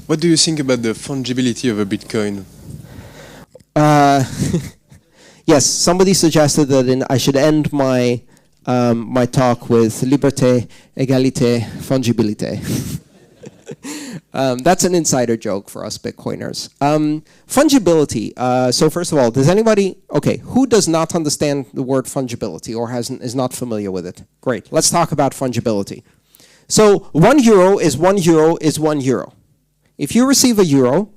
What do you think about the fungibility of a Bitcoin? Yes, somebody suggested that I should end my my talk with liberté, égalité, fungibilité. That's an insider joke for us Bitcoiners. Fungibility. So first of all, does anybody? Okay, who does not understand the word fungibility or is not familiar with it? Great. Let's talk about fungibility. So €1 is €1 is €1. If you receive a euro,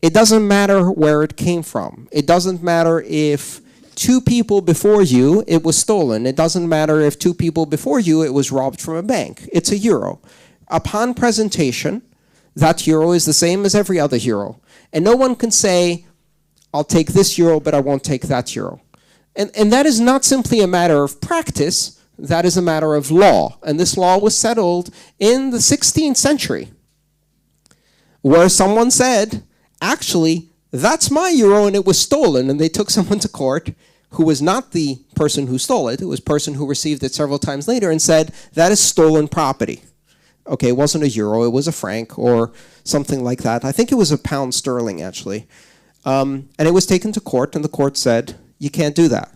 it doesn't matter where it came from. It doesn't matter if 2 people before you it was stolen. It doesn't matter if 2 people before you it was robbed from a bank. It's a euro. Upon presentation, that euro is the same as every other euro. And no one can say, I'll take this euro, but I won't take that euro. And that is not simply a matter of practice. That is a matter of law. And this law was settled in the 16th century, where someone said, actually, that's my euro and it was stolen. And they took someone to court who was not the person who stole it. It was a person who received it several times later and said, that is stolen property. Okay, it wasn't a euro, it was a franc or something like that. I think it was a pound sterling, actually. And it was taken to court, and the court said, you can't do that.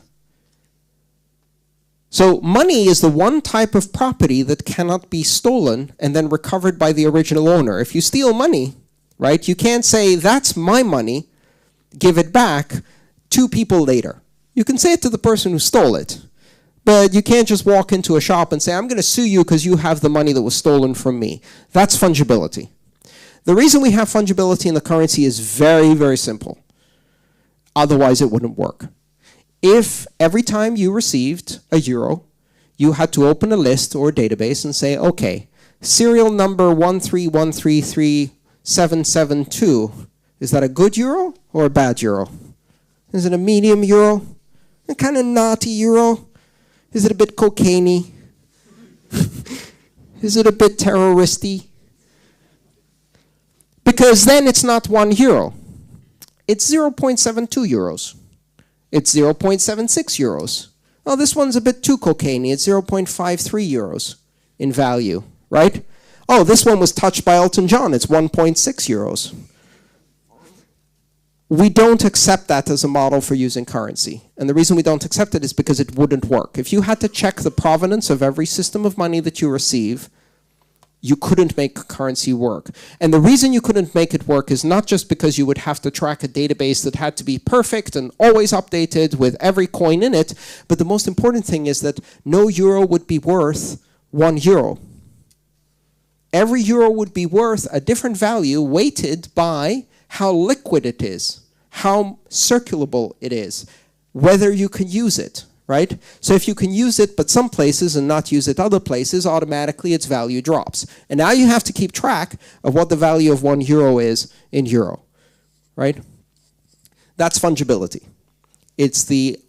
So money is the one type of property that cannot be stolen and then recovered by the original owner. If you steal money, right, you can't say, that's my money, give it back 2 people later. You can say it to the person who stole it. But you can't just walk into a shop and say, I'm going to sue you because you have the money that was stolen from me. That's fungibility. The reason we have fungibility in the currency is very, very simple. Otherwise, it wouldn't work. If every time you received a euro, you had to open a list or a database and say, okay, serial number 131337772, is that a good euro or a bad euro? Is it a medium euro? A kind of naughty euro? Is it a bit cocaine-y? Is it a bit terroristy? Because then it's not €1. It's 0.72 euros. It's 0.76 euros. Oh, this one's a bit too cocaine-y. It's 0.53 euros in value, right? Oh, this one was touched by Elton John. It's 1.6 euros. We don't accept that as a model for using currency. And the reason we don't accept it is because it wouldn't work. If you had to check the provenance of every system of money that you receive, you couldn't make currency work. And the reason you couldn't make it work is not just because you would have to track a database that had to be perfect and always updated with every coin in it, but the most important thing is that no euro would be worth €1. Every euro would be worth a different value weighted by how liquid it is, how circulable it is, whether you can use it, right? So if you can use it but some places and not use it other places, automatically its value drops. And now you have to keep track of what the value of €1 is in euro, right? That's fungibility. It's the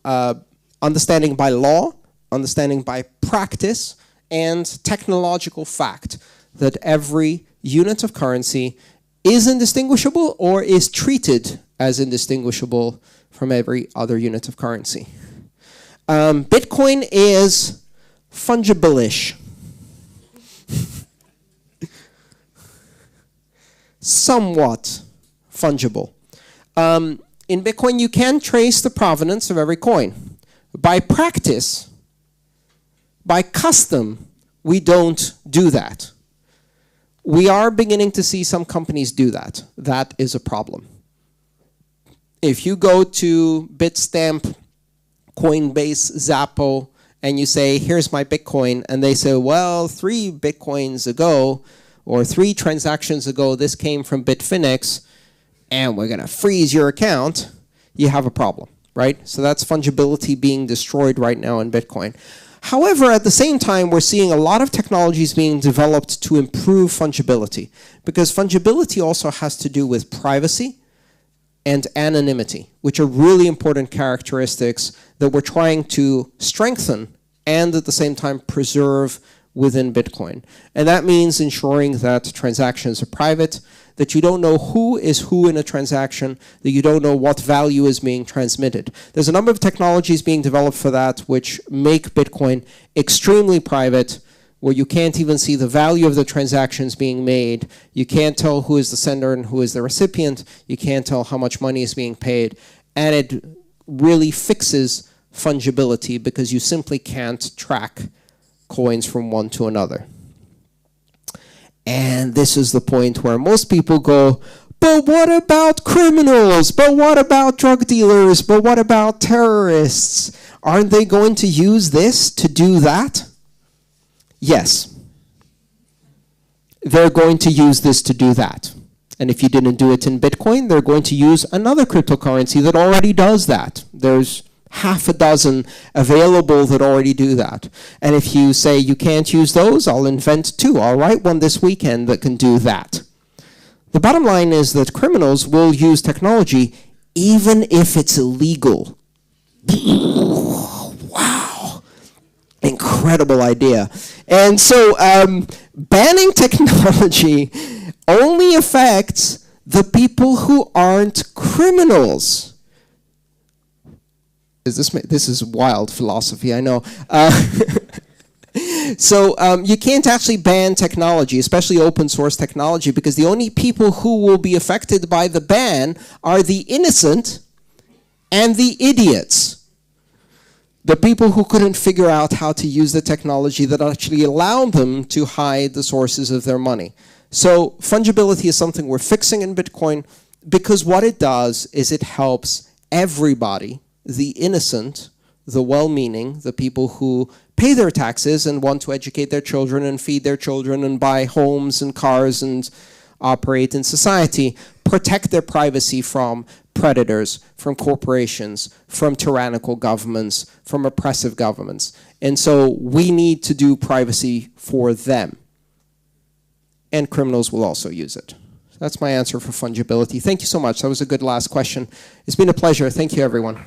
understanding by law, understanding by practice, and technological fact that every unit of currency is indistinguishable or is treated as indistinguishable from every other unit of currency. Bitcoin is fungible-ish. Somewhat fungible. In Bitcoin, you can trace the provenance of every coin. By practice, by custom, we don't do that. We are beginning to see some companies do that. That is a problem. If you go to Bitstamp, Coinbase, Zappo, and you say, here's my Bitcoin, and they say, well, 3 Bitcoins ago, or 3 transactions ago, this came from Bitfinex, and we're going to freeze your account, you have a problem, right? So that's fungibility being destroyed right now in Bitcoin. However, at the same time, we're seeing a lot of technologies being developed to improve fungibility, because fungibility also has to do with privacy and anonymity, which are really important characteristics that we're trying to strengthen and at the same time preserve within Bitcoin. And that means ensuring that transactions are private, that you don't know who is who in a transaction, that you don't know what value is being transmitted. There's a number of technologies being developed for that which make Bitcoin extremely private, where you can't even see the value of the transactions being made. You can't tell who is the sender and who is the recipient. You can't tell how much money is being paid. And it really fixes fungibility because you simply can't track coins from one to another. And this is the point where most people go, but what about criminals? But what about drug dealers? But what about terrorists? Aren't they going to use this to do that? Yes. They're going to use this to do that. And if you didn't do it in Bitcoin, they're going to use another cryptocurrency that already does that. There's half a dozen available that already do that. And if you say you can't use those, I'll invent two. I'll write one this weekend that can do that. The bottom line is that criminals will use technology even if it's illegal. Wow. Incredible idea. And so banning technology only affects the people who aren't criminals. This is wild philosophy, I know. So you can't actually ban technology, especially open source technology, because the only people who will be affected by the ban are the innocent and the idiots. The people who couldn't figure out how to use the technology that actually allowed them to hide the sources of their money. So fungibility is something we're fixing in Bitcoin because what it does is it helps everybody, the innocent, the well-meaning, the people who pay their taxes and want to educate their children and feed their children and buy homes and cars and operate in society, protect their privacy from predators, from corporations, from tyrannical governments, from oppressive governments. And so we need to do privacy for them. And criminals will also use it. That's my answer for fungibility. Thank you so much. That was a good last question. It's been a pleasure. Thank you, everyone.